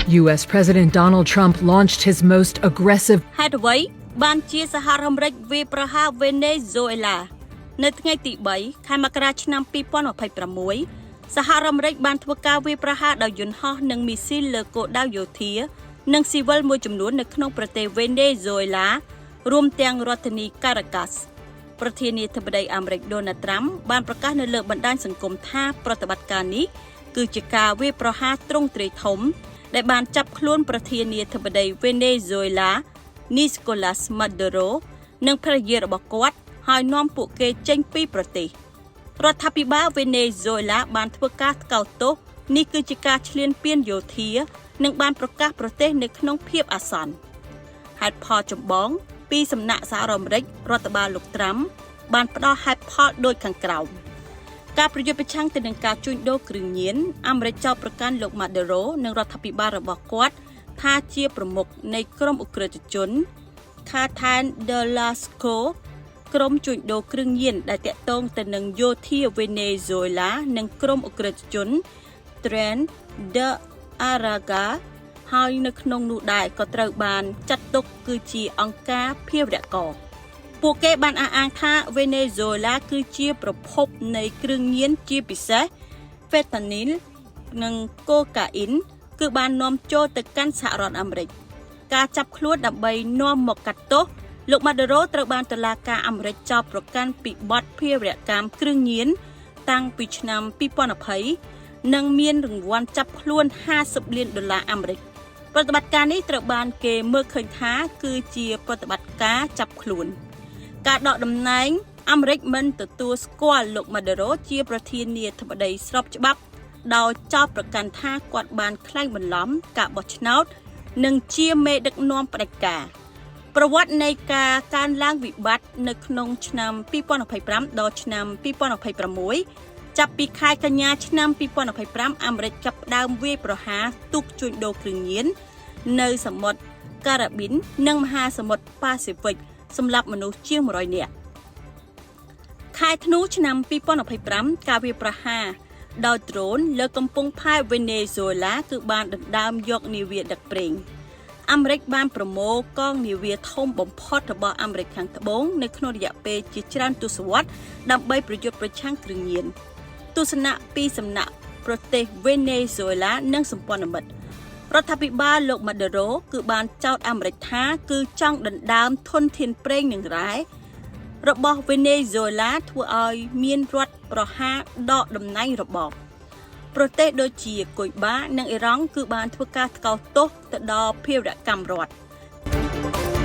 U.S. President Donald Trump launched his most aggressive ហេតុអ្វីបានជាសហរដ្ឋអាមេរិកវាយប្រហារវេណេស៊ុយអេឡានៅថ្ងៃទី3ខែមករាឆ្នាំ2026សហរដ្ឋអាមេរិកបានធ្វើការវាយប្រហារដោយយន្តហោះនិងមីស៊ីលលើគោលដៅយោធានិងស៊ីវិលមួយចំនួននៅក្នុងប្រទេសវេណេស៊ុយអេឡារួមទាំងរដ្ឋធានី Caracas ប្រធានាធិបតីអាមេរិក Donald Trump បានប្រកាសនៅលើបណ្ដាញសង្គមថាប្រតិបត្តិការនេះគឺជាការវាយប្រហារទ្រង់ទ្រាយធំដែលបានចាប់ខ្លួនប្រធានាធិបតីវេណេស៊ុយអេឡា Nicolás Maduro និងភរិយារបស់គាត់ហើយនាំពួកគេចេញពីប្រទេសរដ្ឋាភិបាលវេណេស៊ុយអេឡាបានធ្វើការថ្កោលទោសនេះគឺជាការឈ្លានពានយោធានិងបានប្រកាសប្រទេសនៅក្នុងភាពអាសន្នហេតុផលចម្បងពីសំណាក់សហរដ្ឋអាមេរិករដ្ឋបាលលោកត្រាំបានផ្ដល់ហេតុផលដូចខាងក្រោមការប្រយុទ្ធប្រឆាំងទៅនឹងការជួញដូរគ្រឿងញៀនអាមេរិកចោទប្រកាន់លោក Maduro និងរដ្ឋាភិបាលរបស់គាត់ថាជាប្រមុខនៃក្រុមឧក្រិដ្ឋជន Cartel de Lasco ក្រុមជួញដូរគ្រឿងញៀនដែលតាក់ទងទៅនឹងយោធាវេណេស៊ុយអេឡានិងក្រុមឧក្រិដ្ឋជន Tren de Aragua ហើយនៅក្នុងនោះដែរក៏ត្រូវបានចាត់ទុកគឺជាអង្គការភេរវករពួកគេបានអះអាងថាវេណេស៊ុយអេឡាគឺជាប្រភពនៃគ្រឿងញៀនជាពិសេស Fentanyl និង Cocaine គឺបាននាំចូលទៅកាន់សហរដ្ឋអាមេរិកការចាប់ខ្លួនដើម្បីនាំមកកាត់ទោសលោក Maduro ត្រូវបានតុលាការអាមេរិកចោទប្រកាន់ពីបទភេរវកម្មគ្រឿងញៀនតាំងពីឆ្នាំ2020និងមានរង្វាន់ចាប់ខ្លួន$50 លានអាមេរិកប្រតិបត្តិការនេះត្រូវបានគេមើលឃើញថាគឺជាប្រតិបត្តិការចាប់ខ្លួនការដកតំណែងអាមេរិកមិនទទួលស្គាល់លោក Maduro ជាប្រធានាធិបតីស្របច្បាប់ដោយចោទប្រកាន់ថាគាត់បានក្លែងបន្លំការបោះឆ្នោតនិងជាមេដឹកនាំផ្ដាច់ការប្រវត្តិនៃការកើនឡើងវិបត្តិនៅក្នុងឆ្នាំ2025ដល់ឆ្នាំ2026ចាប់ពីខែកញ្ញាឆ្នាំ2025អាមេរិកចាប់ផ្ដើមវាយប្រហារទូកជួញដូរគ្រឿងញៀននៅសមុទ្រការ៉ាប៊ីននិងមហាសមុទ្រប៉ាស៊ីហ្វិកសម្រាប់មនុស្សជាង100នាក់ខែធ្នូឆ្នាំ2025ការវាយប្រហារដោយដ្រូនលើកំពង់ផែវេណេស៊ុយអេឡាគឺបានដណ្ដើមយកនាវាដឹកប្រេងអាមេរិកបានប្រមូលកងនាវាធំបំផុតរបស់អាមេរិកខាងត្បូងនៅក្នុងរយៈពេលជាច្រើនទសវត្សរ៍ដើម្បីប្រយុទ្ធប្រឆាំងគ្រឿងញៀនទស្សនៈពីសំណាក់ប្រទេសវេណេស៊ុយអេឡានិងសម្ព័ន្ធមិត្តរដ្ឋាភិបាលលោក Maduro គឺបានចោទអាមេរិកថាគឺចង់ដណ្ដើមធនធានប្រេងនិងរ៉ែរបស់វេណេស៊ុយអេឡាធ្វើឲ្យមានរដ្ឋប្រហារដកតំណែងរបបប្រទេសដូចជាគុយបានិងអ៊ីរ៉ង់គឺបានធ្វើការថ្កោលទោសទៅដល់ភេរវកម្មរដ្ឋ